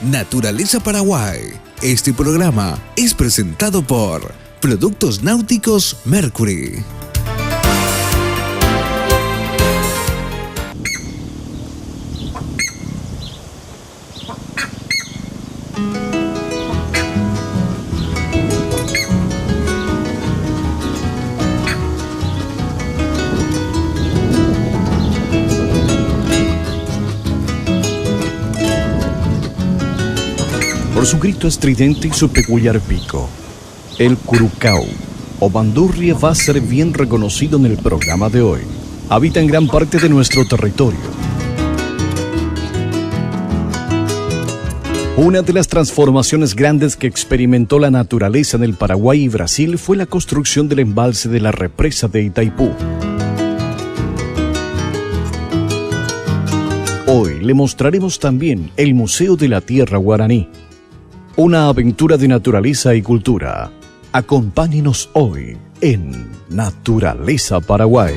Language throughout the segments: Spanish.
Naturaleza Paraguay. Este programa es presentado por Productos Náuticos Mercury. Por su grito estridente y su peculiar pico, el curucao o bandurria va a ser bien reconocido en el programa de hoy. Habita en gran parte de nuestro territorio. Una de las transformaciones grandes que experimentó la naturaleza en el Paraguay y Brasil fue la construcción del embalse de la represa de Itaipú. Hoy le mostraremos también el Museo de la Tierra Guaraní. Una aventura de naturaleza y cultura. Acompáñenos hoy en Naturaleza Paraguay.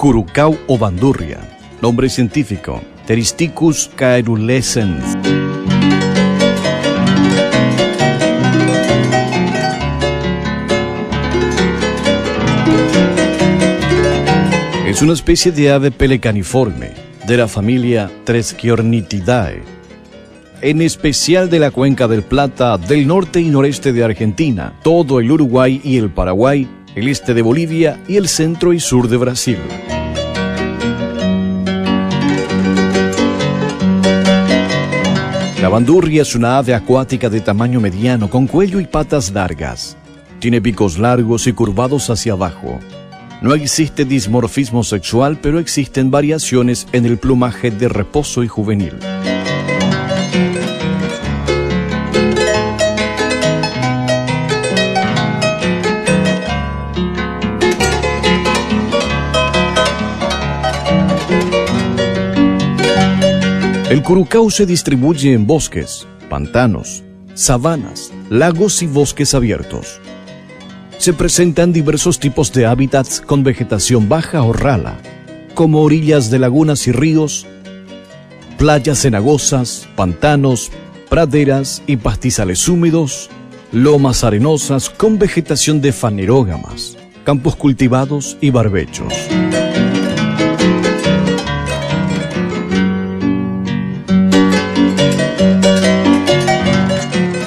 Curucao o bandurria, nombre científico, Pteristicus caerulescens. Es una especie de ave pelecaniforme, de la familia Treschornithidae, en especial de la cuenca del Plata, del norte y noreste de Argentina, todo el Uruguay y el Paraguay, el este de Bolivia y el centro y sur de Brasil. La bandurria es una ave acuática de tamaño mediano con cuello y patas largas. Tiene picos largos y curvados hacia abajo. No existe dimorfismo sexual, pero existen variaciones en el plumaje de reposo y juvenil. El curucao se distribuye en bosques, pantanos, sabanas, lagos y bosques abiertos. Se presentan diversos tipos de hábitats con vegetación baja o rala, como orillas de lagunas y ríos, playas cenagosas, pantanos, praderas y pastizales húmedos, lomas arenosas con vegetación de fanerógamas, campos cultivados y barbechos.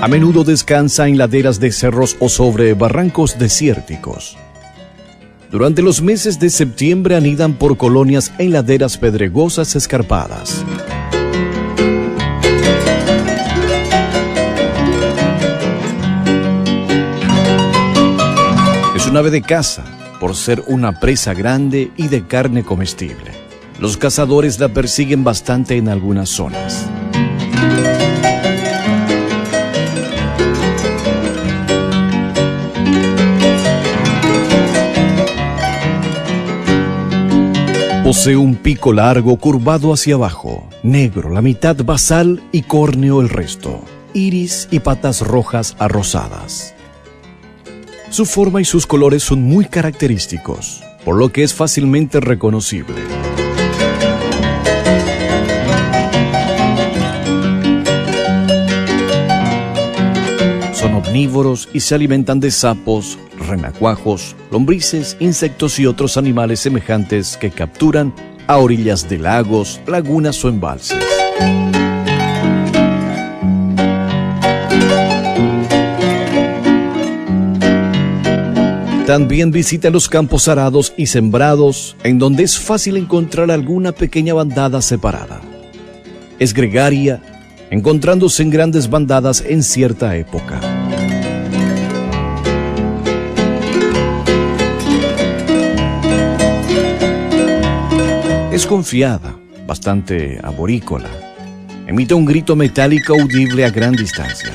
A menudo descansa en laderas de cerros o sobre barrancos desérticos. Durante los meses de septiembre anidan por colonias en laderas pedregosas escarpadas. Es un ave de caza, por ser una presa grande y de carne comestible. Los cazadores la persiguen bastante en algunas zonas. Posee un pico largo curvado hacia abajo, negro la mitad basal y córneo el resto, iris y patas rojas a rosadas. Su forma y sus colores son muy característicos, por lo que es fácilmente reconocible. Son omnívoros y se alimentan de sapos, renacuajos, lombrices, insectos y otros animales semejantes que capturan a orillas de lagos, lagunas o embalses. También visita los campos arados y sembrados, en donde es fácil encontrar alguna pequeña bandada separada. Es gregaria, encontrándose en grandes bandadas en cierta época. Es confiada, bastante arborícola. Emite un grito metálico audible a gran distancia.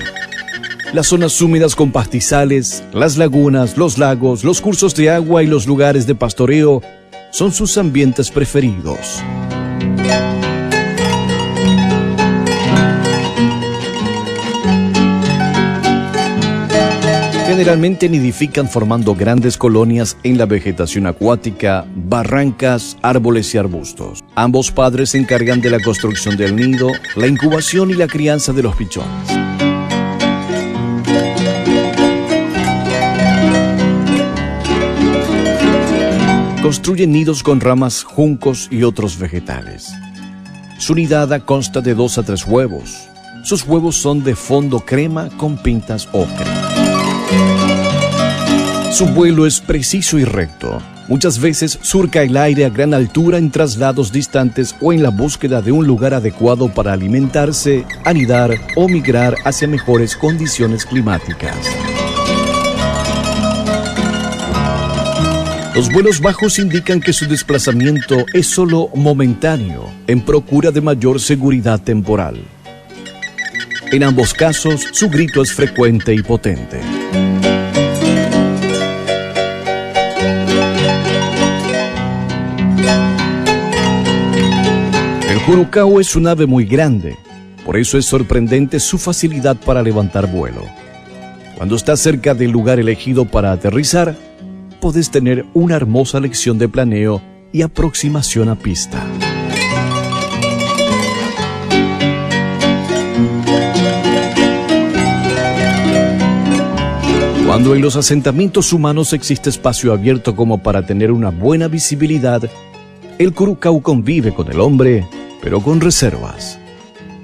Las zonas húmedas con pastizales, las lagunas, los lagos, los cursos de agua y los lugares de pastoreo son sus ambientes preferidos. Generalmente nidifican formando grandes colonias en la vegetación acuática, barrancas, árboles y arbustos. Ambos padres se encargan de la construcción del nido, la incubación y la crianza de los pichones. Construyen nidos con ramas, juncos y otros vegetales. Su nidada consta de 2 a 3 huevos. Sus huevos son de fondo crema con pintas ocre. Su vuelo es preciso y recto. Muchas veces surca el aire a gran altura en traslados distantes o en la búsqueda de un lugar adecuado para alimentarse, anidar o migrar hacia mejores condiciones climáticas. Los vuelos bajos indican que su desplazamiento es solo momentáneo, en procura de mayor seguridad temporal. En ambos casos, su grito es frecuente y potente. El curucao es un ave muy grande, por eso es sorprendente su facilidad para levantar vuelo. Cuando está cerca del lugar elegido para aterrizar, podés tener una hermosa lección de planeo y aproximación a pista. Cuando en los asentamientos humanos existe espacio abierto como para tener una buena visibilidad, el curucao convive con el hombre, pero con reservas.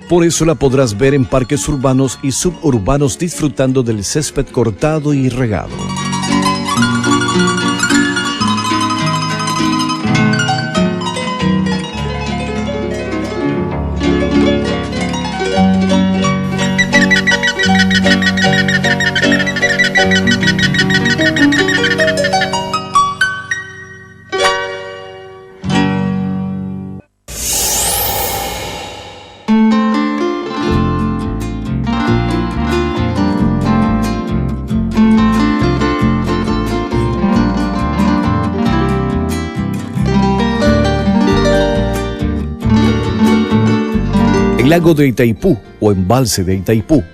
Por eso la podrás ver en parques urbanos y suburbanos disfrutando del césped cortado y regado. El lago de Itaipú o embalse de Itaipú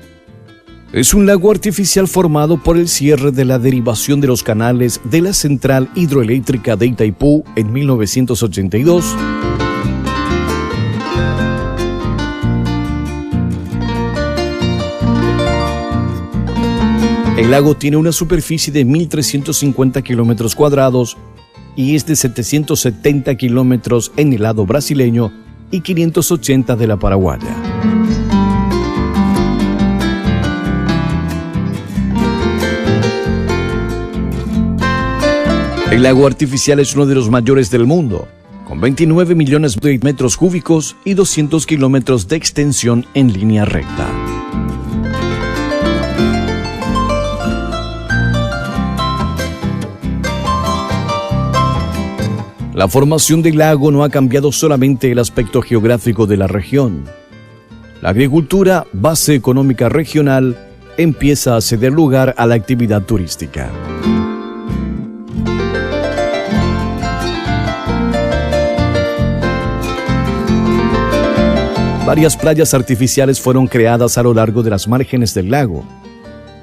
es un lago artificial formado por el cierre de la derivación de los canales de la central hidroeléctrica de Itaipú en 1982. El lago tiene una superficie de 1.350 kilómetros cuadrados y es de 770 kilómetros en el lado brasileño y 580 de la paraguaya. El lago artificial es uno de los mayores del mundo, con 29 millones de metros cúbicos y 200 kilómetros de extensión en línea recta. La formación del lago no ha cambiado solamente el aspecto geográfico de la región. La agricultura, base económica regional, empieza a ceder lugar a la actividad turística. Varias playas artificiales fueron creadas a lo largo de las márgenes del lago,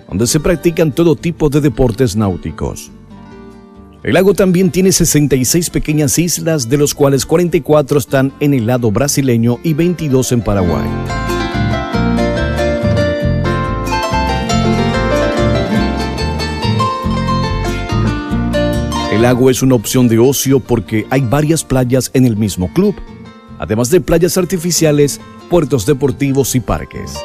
donde se practican todo tipo de deportes náuticos. El lago también tiene 66 pequeñas islas, de los cuales 44 están en el lado brasileño y 22 en Paraguay. El lago es una opción de ocio porque hay varias playas en el mismo club, además de playas artificiales, puertos deportivos y parques.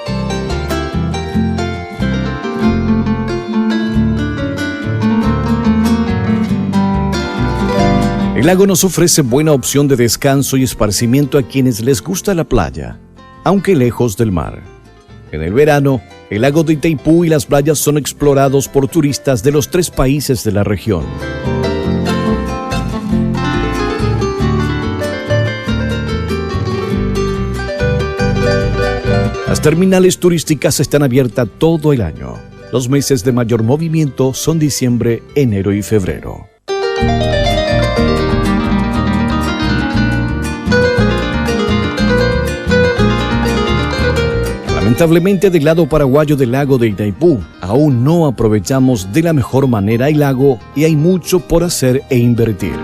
El lago nos ofrece buena opción de descanso y esparcimiento a quienes les gusta la playa, aunque lejos del mar. En el verano, el lago de Itaipú y las playas son explorados por turistas de los 3 países de la región. Las terminales turísticas están abiertas todo el año. Los meses de mayor movimiento son diciembre, enero y febrero. Lamentablemente, del lado paraguayo del lago de Itaipú, aún no aprovechamos de la mejor manera el lago y hay mucho por hacer e invertir.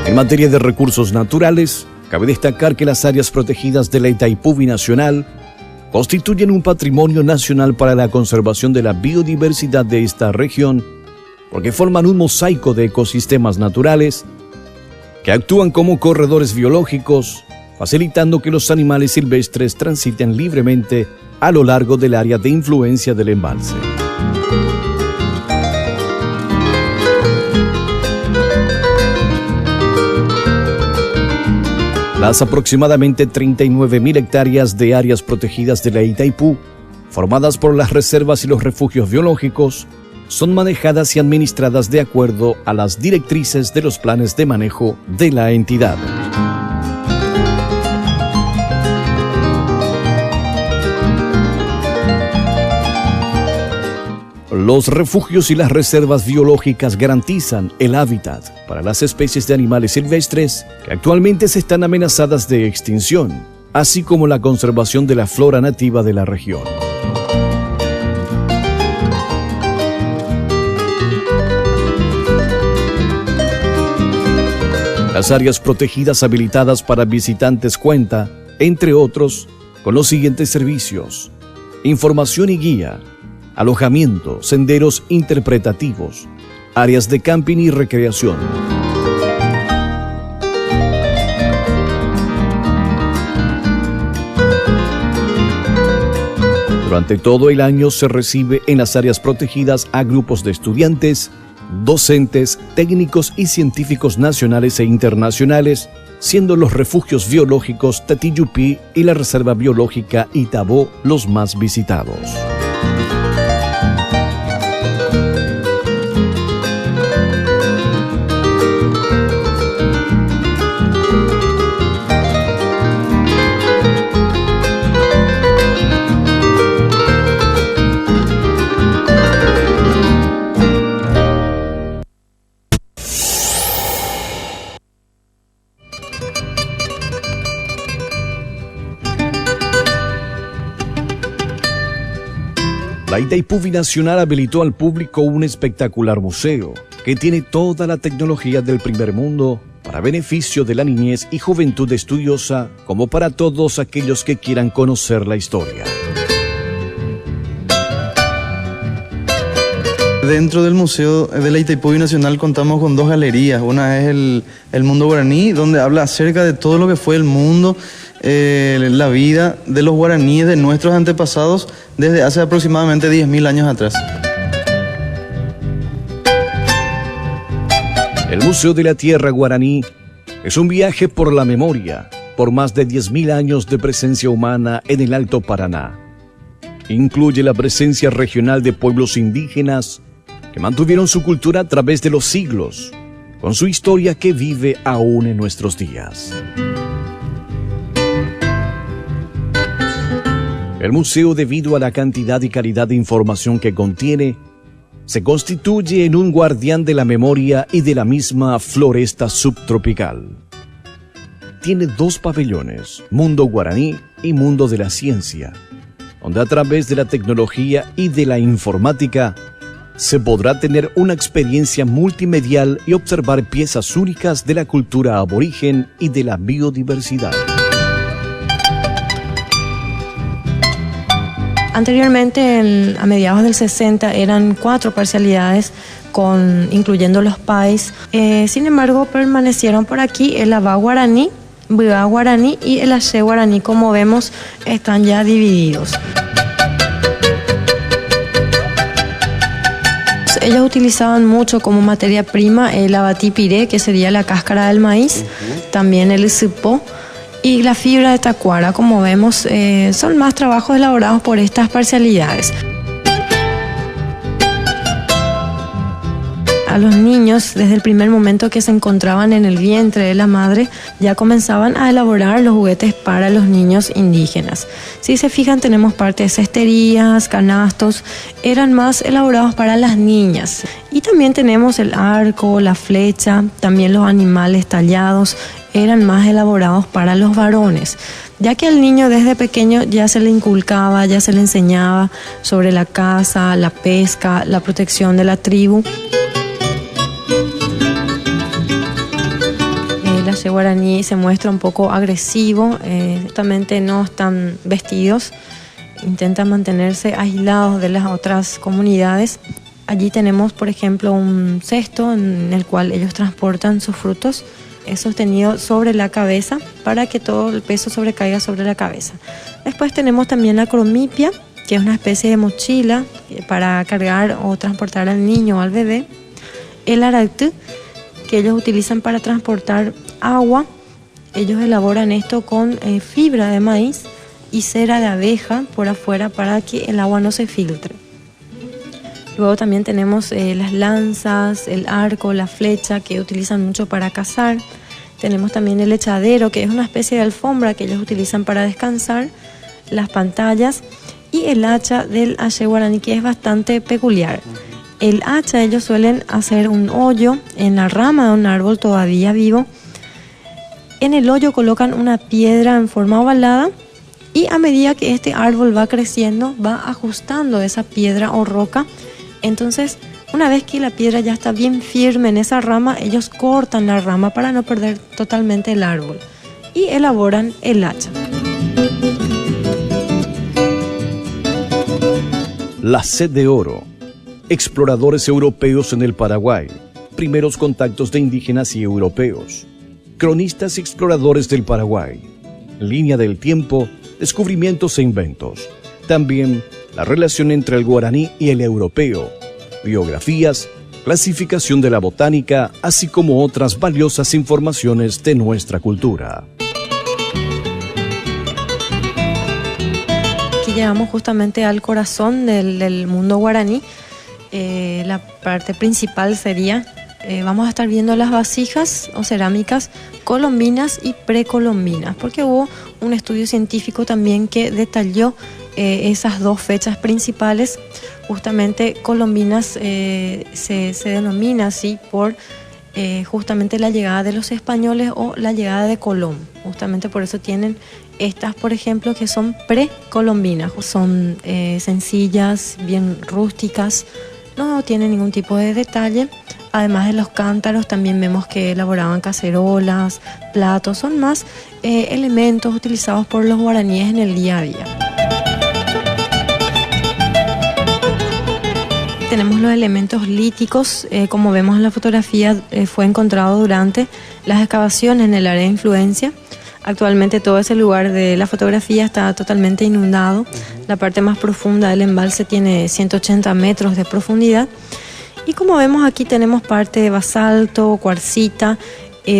En materia de recursos naturales, cabe destacar que las áreas protegidas de la Itaipú Binacional constituyen un patrimonio nacional para la conservación de la biodiversidad de esta región, porque forman un mosaico de ecosistemas naturales que actúan como corredores biológicos, facilitando que los animales silvestres transiten libremente a lo largo del área de influencia del embalse. Las aproximadamente 39.000 hectáreas de áreas protegidas de la Itaipú, formadas por las reservas y los refugios biológicos, son manejadas y administradas de acuerdo a las directrices de los planes de manejo de la entidad. Los refugios y las reservas biológicas garantizan el hábitat para las especies de animales silvestres que actualmente se están amenazadas de extinción, así como la conservación de la flora nativa de la región. Las áreas protegidas habilitadas para visitantes cuentan, entre otros, con los siguientes servicios: información y guía, alojamiento, senderos interpretativos, áreas de camping y recreación. Durante todo el año se recibe en las áreas protegidas a grupos de estudiantes, docentes, técnicos y científicos nacionales e internacionales, siendo los refugios biológicos Tatiyupi y la Reserva Biológica Itabó los más visitados. La Itaipú Binacional habilitó al público un espectacular museo que tiene toda la tecnología del primer mundo para beneficio de la niñez y juventud estudiosa, como para todos aquellos que quieran conocer la historia. Dentro del Museo de la Itaipú Binacional contamos con 2 galerías. Una es el mundo guaraní, donde habla acerca de todo lo que fue el mundo, la vida de los guaraníes, de nuestros antepasados, desde hace aproximadamente 10.000 años atrás. El Museo de la Tierra Guaraní es un viaje por la memoria, por más de 10.000 años de presencia humana en el Alto Paraná. Incluye la presencia regional de pueblos indígenas que mantuvieron su cultura a través de los siglos, con su historia que vive aún en nuestros días. El museo, debido a la cantidad y calidad de información que contiene, se constituye en un guardián de la memoria y de la misma floresta subtropical. Tiene 2 pabellones, Mundo Guaraní y Mundo de la Ciencia, donde a través de la tecnología y de la informática se podrá tener una experiencia multimedial y observar piezas únicas de la cultura aborigen y de la biodiversidad. Anteriormente, a mediados del 60, eran 4 parcialidades, incluyendo los pais. Sin embargo, permanecieron por aquí el Abá Guaraní, Biba Guaraní y el Axé Guaraní. Como vemos, están ya divididos. ellos utilizaban mucho como materia prima el abatipiré, que sería la cáscara del maíz, también el cipó y la fibra de tacuara. Como vemos, son más trabajos elaborados por estas parcialidades. A los niños, desde el primer momento que se encontraban en el vientre de la madre, ya comenzaban a elaborar los juguetes para los niños indígenas. Si se fijan, tenemos parte de cesterías, canastos, eran más elaborados para las niñas. Y también tenemos el arco, la flecha, también los animales tallados, eran más elaborados para los varones, ya que al niño desde pequeño ya se le inculcaba, ya se le enseñaba sobre la caza, la pesca, la protección de la tribu. El Aye guaraní se muestra un poco agresivo, justamente no están vestidos, intentan mantenerse aislados de las otras comunidades. Allí tenemos, por ejemplo, un cesto en el cual ellos transportan sus frutos, es sostenido sobre la cabeza para que todo el peso sobrecaiga sobre la cabeza. Después tenemos también la cromipia, que es una especie de mochila para cargar o transportar al niño o al bebé. El aractú, que ellos utilizan para transportar agua. Ellos elaboran esto con fibra de maíz y cera de abeja por afuera para que el agua no se filtre. Luego también tenemos las lanzas, el arco, la flecha, que utilizan mucho para cazar. Tenemos también el echadero, que es una especie de alfombra que ellos utilizan para descansar, las pantallas y el hacha del Aye guaraní, que es bastante peculiar. El hacha, ellos suelen hacer un hoyo en la rama de un árbol todavía vivo. En el hoyo colocan una piedra en forma ovalada y a medida que este árbol va creciendo, va ajustando esa piedra o roca. Entonces, una vez que la piedra ya está bien firme en esa rama, ellos cortan la rama para no perder totalmente el árbol y elaboran el hacha. La sed de oro. Exploradores europeos en el Paraguay. Primeros contactos de indígenas y europeos. Cronistas y exploradores del Paraguay. Línea del tiempo, descubrimientos e inventos. También la relación entre el guaraní y el europeo. Biografías, clasificación de la botánica, así como otras valiosas informaciones de nuestra cultura. Aquí llegamos justamente al corazón del mundo guaraní. La parte principal sería, vamos a estar viendo las vasijas o cerámicas colombinas y precolombinas, porque hubo un estudio científico también que detalló esas dos fechas principales. Justamente colombinas se denomina así por justamente la llegada de los españoles o la llegada de Colón. Justamente por eso tienen estas, por ejemplo, que son precolombinas. Son sencillas, bien rústicas, no tienen ningún tipo de detalle. Además de los cántaros, también vemos que elaboraban cacerolas, platos. Son más elementos utilizados por los guaraníes en el día a día. Tenemos los elementos líticos, como vemos en la fotografía, fue encontrado durante las excavaciones en el área de influencia. Actualmente todo ese lugar de la fotografía está totalmente inundado. La parte más profunda del embalse tiene 180 metros de profundidad. Y como vemos aquí tenemos parte de basalto, cuarcita.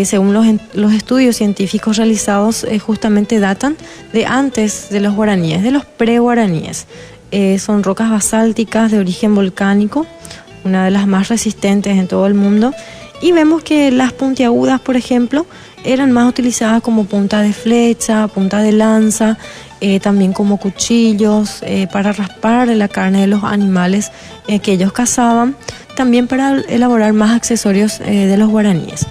Según los estudios científicos realizados, justamente datan de antes de los guaraníes, de los pre-guaraníes. Son rocas basálticas de origen volcánico, una de las más resistentes en todo el mundo. Y vemos que las puntiagudas, por ejemplo, eran más utilizadas como punta de flecha, punta de lanza, también como cuchillos para raspar la carne de los animales que ellos cazaban, también para elaborar más accesorios de los guaraníes.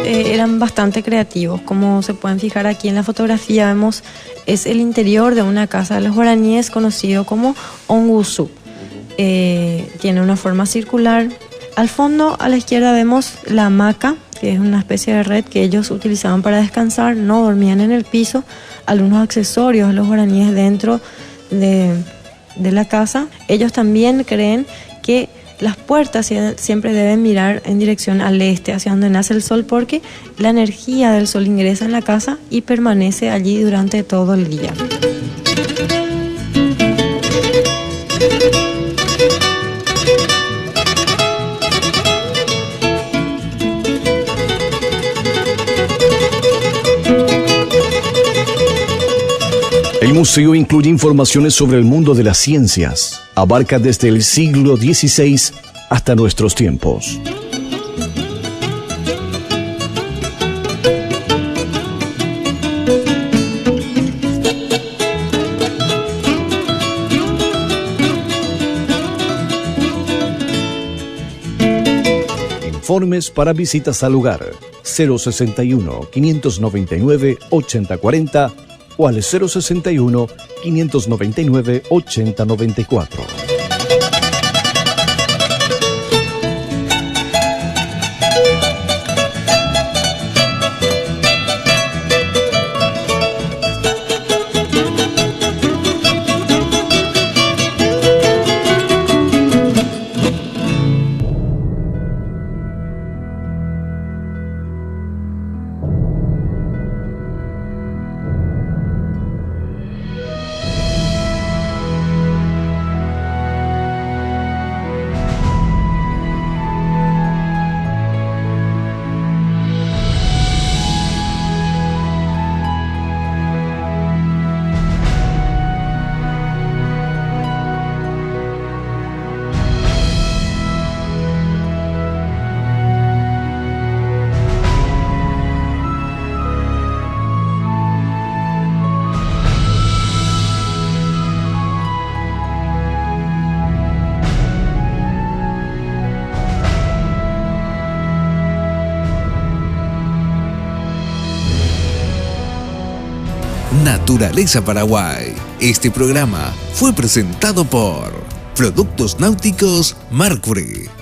Eran bastante creativos, como se pueden fijar aquí en la fotografía, vemos es el interior de una casa de los guaraníes conocido como Ongusu. Tiene una forma circular. Al fondo, a la izquierda, vemos la hamaca, que es una especie de red que ellos utilizaban para descansar, no dormían en el piso. Algunos accesorios de los guaraníes dentro de la casa. Ellos también creen que las puertas siempre deben mirar en dirección al este, hacia donde nace el sol, porque la energía del sol ingresa en la casa y permanece allí durante todo el día. El museo incluye informaciones sobre el mundo de las ciencias. Abarca desde el siglo XVI hasta nuestros tiempos. Informes para visitas al lugar 061-599-8040 o al 061-599-8094. Naturaleza Paraguay. Este programa fue presentado por Productos Náuticos Mercury.